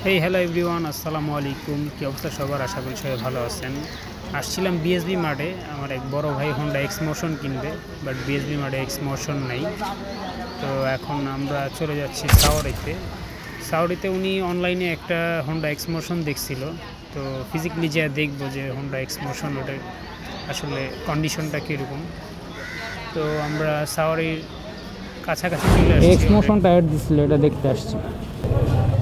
Hello everyone, আসসালামু আলাইকুম। কী অবস্থা সবার? আশা করি সবাই ভালো আছেন। আসছিলাম বিএসবি মাঠে, আমার এক বড় ভাই হোন্ডা এক্স মোশন কিনবে, বাট বিএসবি মাঠে এক্স মোশন নেই। তো এখন আমরা চলে যাচ্ছি সাউডিতে উনি অনলাইনে একটা হোন্ডা এক্স মোশন দেখছিল। তো ফিজিক্যালি যা দেখবো যে হোন্ডা এক্স মোশন ওটার আসলে কন্ডিশনটা কীরকম। তো আমরা সাউরির কাছাকাছি চলে আসছি। এক্স মোশন টায়ার দিছিল, এটা দেখতে আসছি।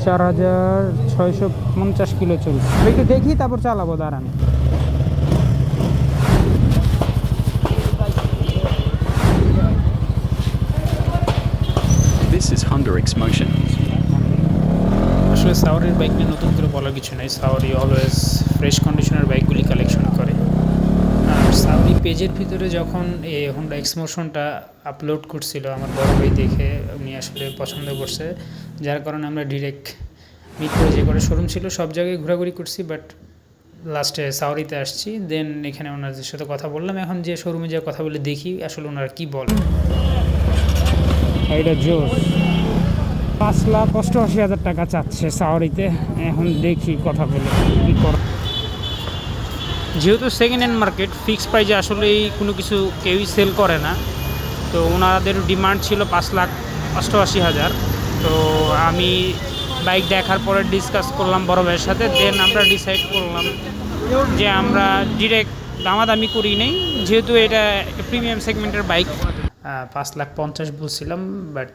4650 কিলো চলছে। একটু দেখি তারপর চালাবো, দাঁড়ান। This is Honda X Motion. আসলে সাউরির বাইক নিয়ে নতুন করে বলার কিছু নাই। সাউরি অলওয়েজ ফ্রেশ কন্ডিশনের বাইকগুলি কালেকশন করে। আর সাউরি পেজের ভিতরে যখন এই হোন্ডা এক্স মোশনটা আপলোড করছিল, আমার বড় ভাই দেখে উনি আসলে পছন্দ করছে, যার কারণে আমরা ডিরেক্ট মিরপুরে যে করে শোরুম ছিল সব জায়গায় ঘোরাঘুরি করছি, বাট লাস্টে সাউরিতে আসছি। দেন এখানে ওনাদের সাথে কথা বললাম। এখন যে শোরুমে যা কথা বলে দেখি আসলে ওনারা কী বলে। এটা জোর 5,88,000 টাকা চাচ্ছে সাউরিতে। এখন দেখি কথা বলে কী কর। যেহেতু সেকেন্ড হ্যান্ড মার্কেট, ফিক্স প্রাইজে আসলেই কোনো কিছু কেউই সেল করে না। তো ওনাদের ডিমান্ড ছিল 5,88,000। তো আমি বাইক দেখার পরে ডিসকাস করলাম বড় ভাইয়ের সাথে। দেন আমরা ডিসাইড করলাম যে আমরা ডিরেক্ট দামাদামি করি নেই, যেহেতু এটা একটা প্রিমিয়াম সেগমেন্টের বাইক। 5,50,000 বলছিলাম, বাট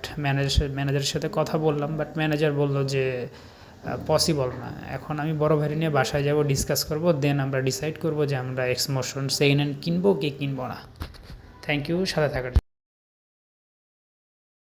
ম্যানেজারের সাথে কথা বললাম, বাট ম্যানেজার বললো যে পসিবল না। এখন আমি বড় ভাই নিয়ে বাসায় যাব, ডিসকাস করব, দেন আমরা ডিসাইড করব যে আমরা এক্স মোশন সেকেন্ড হ্যান্ড কিনবো কি কিনবো না। থ্যাংক ইউ সাথে থাকার।